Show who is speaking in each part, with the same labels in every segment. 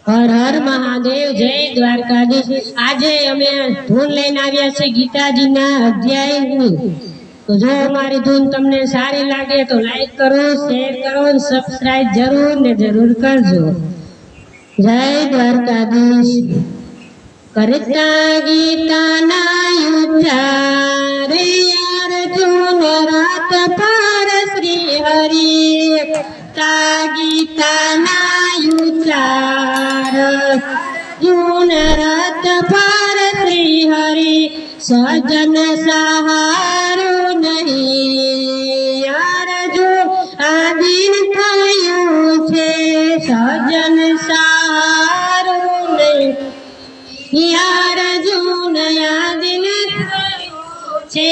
Speaker 1: હર હર મહાદેવ, જય દ્વારકાધીશ। આજે અમે ધૂન લઈને આવ્યા છે ગીતાજીના અધ્યાયની। તો જો અમારી ધૂન તમને સારી લાગે તો લાઈક કરો, શેર કરો અને સબસ્ક્રાઇબ જરૂર કરજો। જય દ્વારકાધીશ। કરતા ગીતાના ઉચ્ચાર અર્જુન રથ પર શ્રી હરિ। ગીતાના ઉચ્ચાર અર્જુન રથ પર શ્રી હરિ। સજન સહારો નહીં અર્જુન આદિન થયું છે। સજન સહારો નહીં અર્જુન આદિન થયું છે।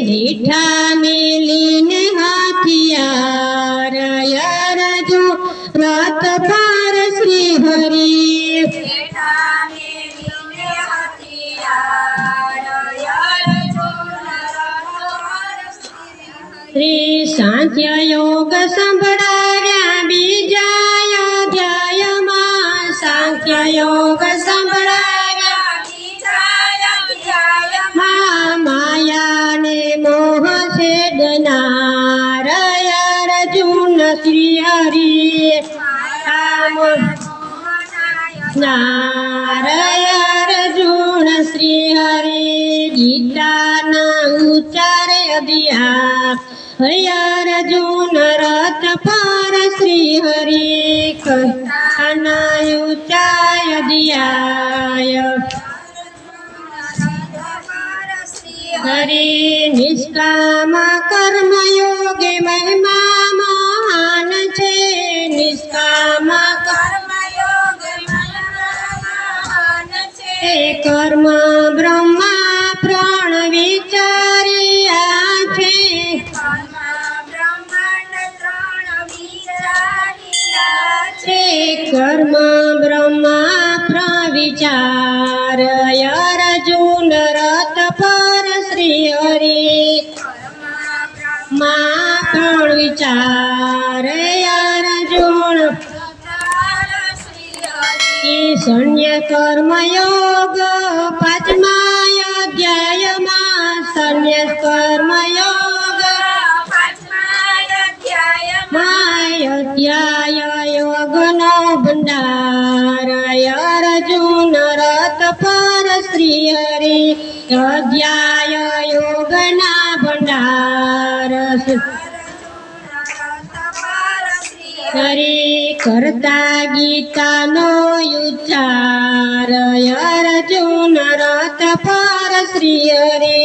Speaker 1: મીઠા મેલીને હથિયાર અર્જુન રથ પર શ્રી હરિ। શ્રી સાંખ્ય યોગ સંભળાવ્યા બીજા અધ્યાયમાં। સાંખ્ય યોગ સંભળાવ્યા બીજા અધ્યાયમાં। માયાને મોહ છેદનાર અર્જુન શ્રી હરિ। અર્જુન શ્રી હરિ। ગીતાના ઉચ્ચાર અધ્યાય અર્જુન રથ પર શ્રી હરિ। કથાના ઉચ્ચાર અધ્યાય હરિ। નિષ્કામ કર્મ યોગે મહિમા મહાન છે। નિષ્કામ કર્મ યોગે મહાન છે। કર્મ બ્રહ્મા પ્રાણ વિચાર્યા છે। કર્મ બ્રહ્મા પ્રવિચાર અર્જુન રથ પર શ્રી હરિ। મા પ્રણ વિચાર અર્જુન શૂન્ય કર્મ યોગ પાંચમા અધ્યાયમાં। શૂન્ય કર્મ યોગ અધ્યાય યોગનો ભંડાર અર્જુન રથ પર શ્રી હરિ। અધ્યાય યોગના ભંડાર હરિ। કરતા ગીતાનો ઉચ્ચાર અર્જુન રથ પર શ્રી હરિ।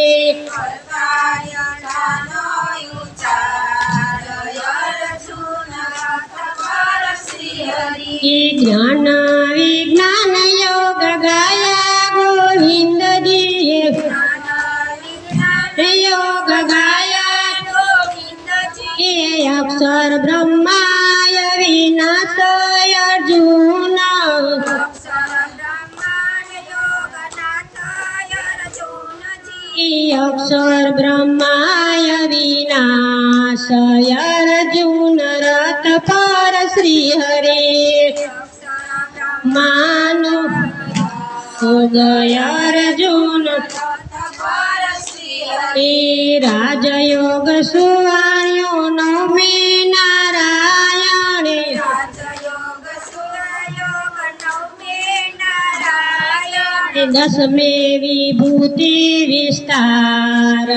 Speaker 1: જ્ઞાન વિજ્ઞાન યોગ ગાયા ગોવિંદજીએ। યોગ ગાયા એ અક્ષર બ્રહ્માય વિનાશ અર્જુન। અક્ષર બ્રહ્માય વિનાશ અર્જુન રથ પર શ્રી હરિ। માનો ગયા અર્જુન રાજયોગ સુવાણ્યો નમે નારાયણે। દસમે વિભૂતિ વિસ્તાર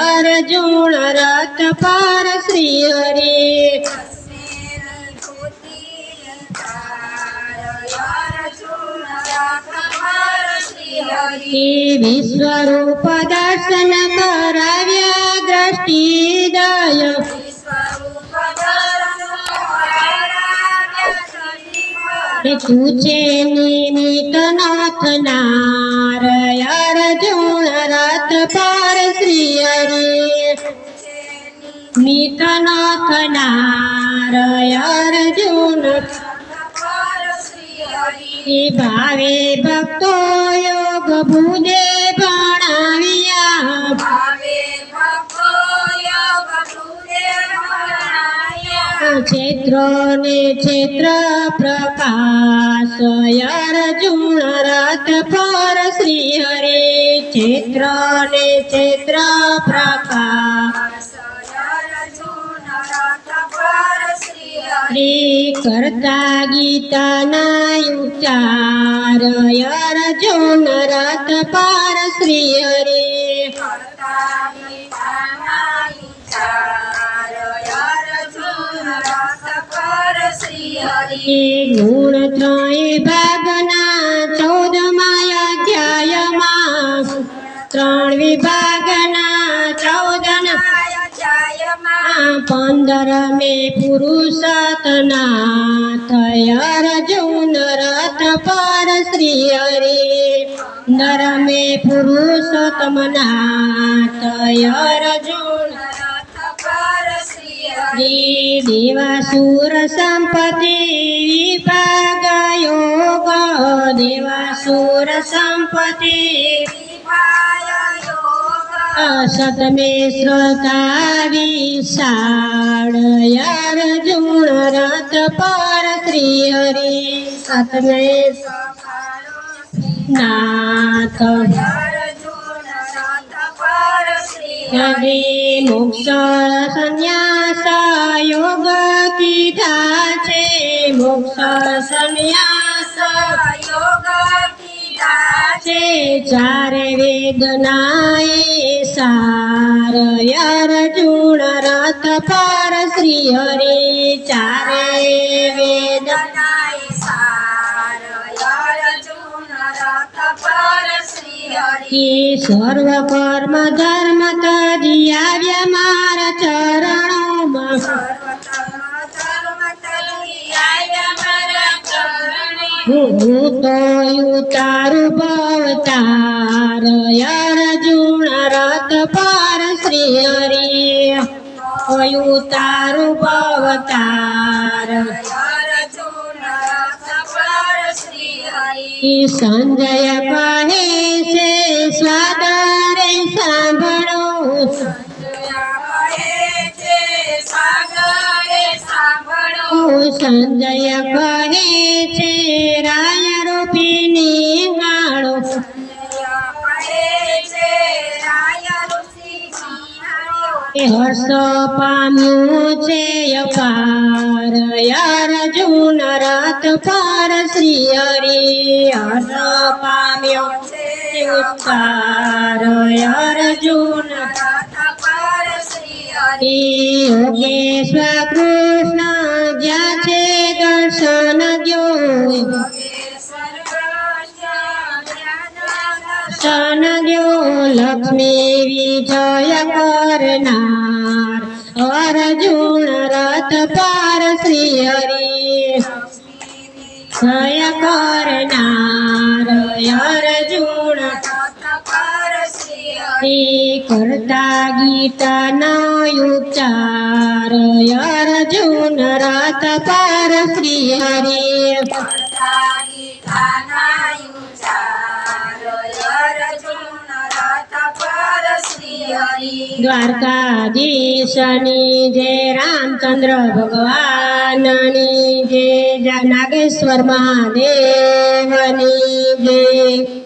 Speaker 1: અર્જુન રથ પર શ્રી હરિ। વિશ્વરૂપ દર્શન કરાવ્યા દ્રષ્ટિદય। તું છે નિમિત્ત નાથનાર અર્જુન રથ પર શ્રી હરિ। નિમિત્ત નાથનાર અર્જુન ભાવે ભક્તો યોગ ભૂજે ભણાવ્યા। ક્ષેત્ર ને ક્ષેત્ર પ્રકાશ અર્જુન રથ પર શ્રી હરે ક્ષેત્ર ને ક્ષેત્ર પ્રકાશ શ્રી કરતા ગીતાના ઉચ્ચાર અર્જુન રથ પર શ્રી હરે ગુણ ત્રય ભાગના 14મા અધ્યાયમાં 3 વિભાગના 14 15મે પુરુષોત્તમનાથ અર્જુન રથ પર શ્રી હરે 15મે પુરુષોત્તમનાથ અર્જુન દેવાસુર સંપત્તિ વિભાગ યોગ દેવાસુર સંપત્તિ સતમે શ્રોતા વિશાળ અર્જુન રથ પર શ્રી હરે સતમે નાથ હરે મોક્ષ સંન્યાસ યોગ કીધા છે મોક્ષ સંન્યાસ યોગ કીધા છે ચારે વેદનાએ સાર અર્જુન રથ પર શ્રી હરે ચારે વેદનાએ સાર અર્જુન રથ પર શ્રી હરે સર્વ કર્મ ધર્મ તજી આવ્યા મારા ચરણોમાં હું તો ઉતારું ભવતાર અર્જુન રથ પર શ્રી હરે ઉતારું ભવતાર સંજય કહે છે સ્વાદરે સાંભળો સંજય કહે છે રાય રૂપી નિહાળો હર્ષ પામ્યું છે અપાર અર્જુન રથ પર શ્રી હરે હર્ષ પામ્યો છે ઉત્તાર અર્જુન યોગેશ્વર કૃષ્ણ જ્યાં છે દર્શન દ્યો દર્શન દ્યો લક્ષ્મી વિજય કરનાર અર્જુન રથ પર શ્રી હરે જય કરનાર અર્જુન કરતા ગીતાનો ઉચ્ચાર અર્જુન રથ પર શ્રી હરે દ્વારકાધીશની જય રામચંદ્ર ભગવાનની જય નાગેશ્વર મહાદેવની જય